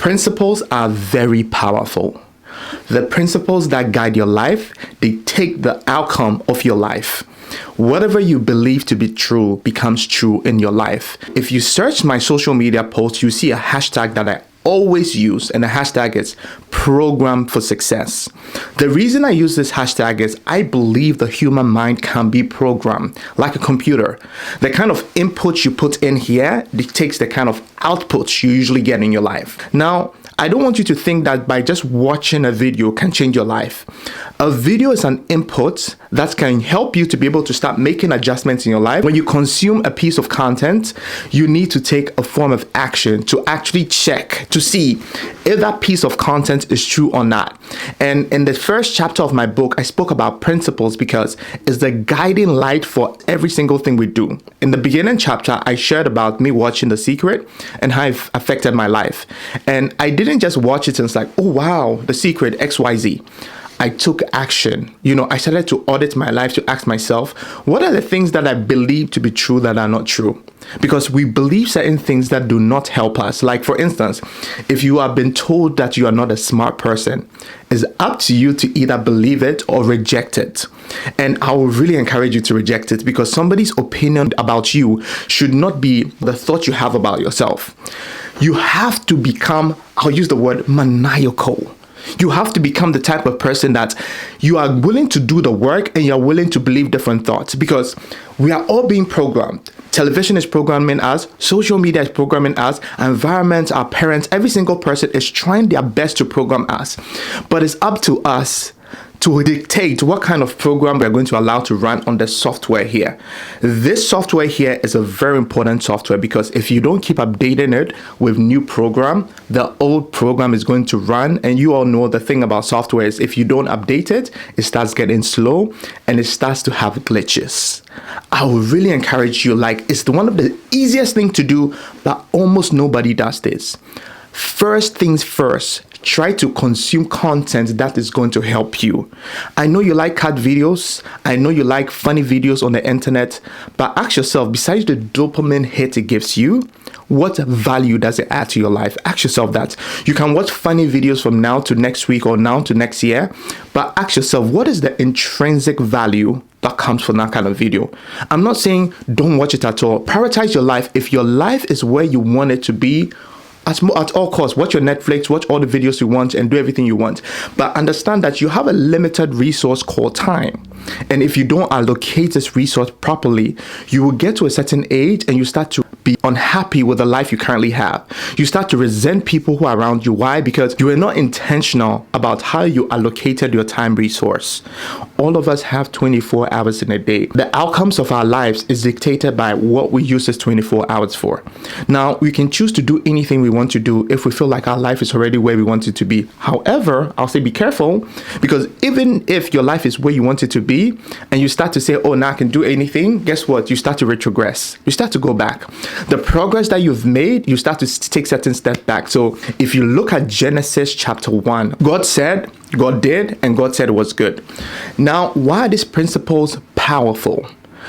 Principles are very powerful. The principles that guide your life dictate the outcome of your life. Whatever you believe to be true becomes true in your life. If you search my social media posts, you see a hashtag that I always use, and the hashtag is Program for Success. The reason I use this hashtag is I believe the human mind can be programmed like a computer. The kind of input you put in here dictates the kind of output you usually get in your life. Now, I don't want you to think that by just watching a video can change your life. A video is an input that can help you to be able to start making adjustments in your life. When you consume a piece of content, you need to take a form of action to actually check to see if that piece of content is true or not. And in the first chapter of my book, I spoke about principles because it's the guiding light for every single thing we do. In the beginning chapter, I shared about me watching The Secret and how it affected my life. And I didn't just watch it and it's like, oh wow, The Secret, XYZ. I took action. I started to audit my life to ask myself, what are the things that I believe to be true that are not true? Because we believe certain things that do not help us. Like for instance, if you have been told that you are not a smart person, it's up to you to either believe it or reject it. And I will really encourage you to reject it because somebody's opinion about you should not be the thought you have about yourself. You have to become, I'll use the word maniacal. You have to become the type of person that you are willing to do the work and you're willing to believe different thoughts because we are all being programmed. Television is programming us, social media is programming us, environment, our parents, every single person is trying their best to program us. But it's up to us to dictate what kind of program we're going to allow to run on the software here. This software here is a very important software because if you don't keep updating it with new program, the old program is going to run. And you all know the thing about software is if you don't update it, it starts getting slow and it starts to have glitches. I would really encourage you, it's one of the easiest thing to do, but almost nobody does this. First things first, try to consume content that is going to help you. I know you like cat videos. I know you like funny videos on the internet, but ask yourself, besides the dopamine hit it gives you, what value does it add to your life? Ask yourself that. You can watch funny videos from now to next week or now to next year, but ask yourself, what is the intrinsic value that comes from that kind of video? I'm not saying don't watch it at all. Prioritize your life. If your life is where you want it to be, at all costs, watch your Netflix, watch all the videos you want and do everything you want. But understand that you have a limited resource called time. And if you don't allocate this resource properly, you will get to a certain age and you start to be unhappy with the life you currently have. You start to resent people who are around you. Why? Because you were not intentional about how you allocated your time resource. All of us have 24 hours in a day. The outcomes of our lives is dictated by what we use this 24 hours for. Now, we can choose to do anything we want to do if we feel like our life is already where we want it to be. However, I'll say be careful because even if your life is where you want it to be and you start to say, oh, now I can do anything, guess what? You start to retrogress. You start to go back. The progress that you've made, you start to take certain steps back. So if you look at Genesis chapter 1, God said, God did, and God said it was good. Now, why are these principles powerful?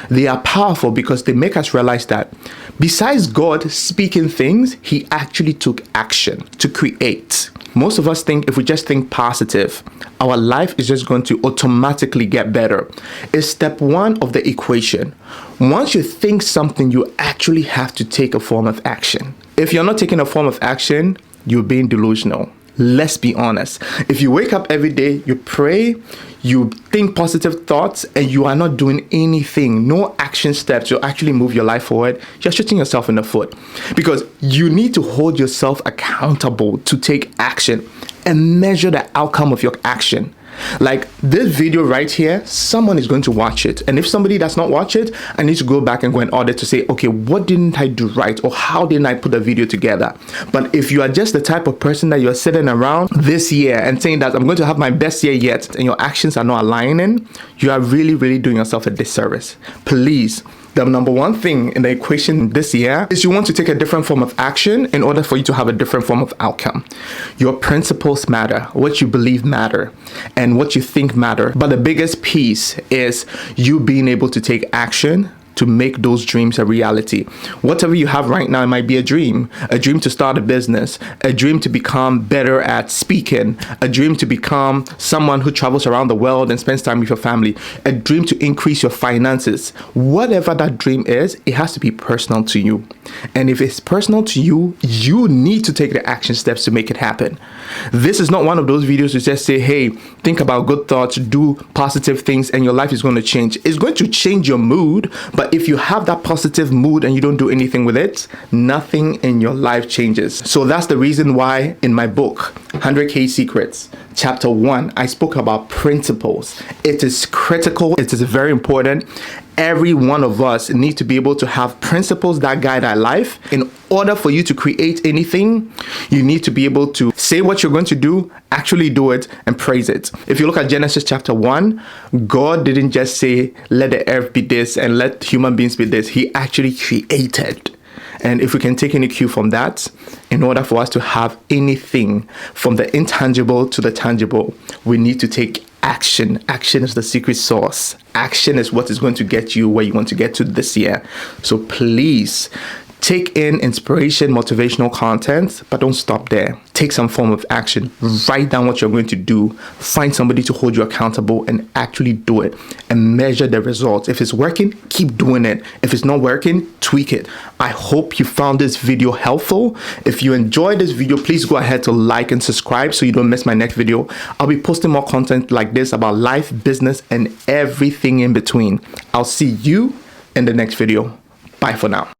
They are powerful because they make us realize that besides God speaking things, he actually took action to create. Most of us think if we just think positive, our life is just going to automatically get better. It's step one of the equation. Once you think something, you actually have to take a form of action. If you're not taking a form of action, you're being delusional. Let's be honest. If you wake up every day, you pray, you think positive thoughts, and you are not doing anything, no action steps to actually move your life forward, you're shooting yourself in the foot. Because you need to hold yourself accountable to take action and measure the outcome of your action. Like this video right here, someone is going to watch it. And if somebody does not watch it, I need to go back and go and audit to say, okay, what didn't I do right? Or how didn't I put the video together? But if you are just the type of person that you're sitting around this year and saying that I'm going to have my best year yet, and your actions are not aligning, you are really, really doing yourself a disservice. Please, the number one thing in the equation this year is you want to take a different form of action in order for you to have a different form of outcome. Your principles matter, what you believe matter, and what you think matter. But the biggest piece is you being able to take action to make those dreams a reality. Whatever you have right now, it might be a dream to start a business, a dream to become better at speaking, a dream to become someone who travels around the world and spends time with your family, a dream to increase your finances. Whatever that dream is, it has to be personal to you. And if it's personal to you, you need to take the action steps to make it happen. This is not one of those videos to just say, hey, think about good thoughts, do positive things, and your life is going to change. It's going to change your mood, but if you have that positive mood and you don't do anything with it, nothing in your life changes. So that's the reason why in my book, 100K Secrets, Chapter 1, I spoke about principles. It is critical. It is very important. Every one of us need to be able to have principles that guide our life. In order for you to create anything, you need to be able to say what you're going to do, actually do it, and praise it. If you look at Genesis chapter 1, God didn't just say, let the earth be this and let human beings be this. He actually created. And if we can take any cue from that, in order for us to have anything from the intangible to the tangible, we need to take action. Action is the secret sauce. Action is what is going to get you where you want to get to this year. So please take in inspiration, motivational content, but don't stop there. Take some form of action. Write down what you're going to do. Find somebody to hold you accountable and actually do it and measure the results. If it's working, keep doing it. If it's not working, tweak it. I hope you found this video helpful. If you enjoyed this video, please go ahead to like and subscribe so you don't miss my next video. I'll be posting more content like this about life, business, and everything in between. I'll see you in the next video. Bye for now.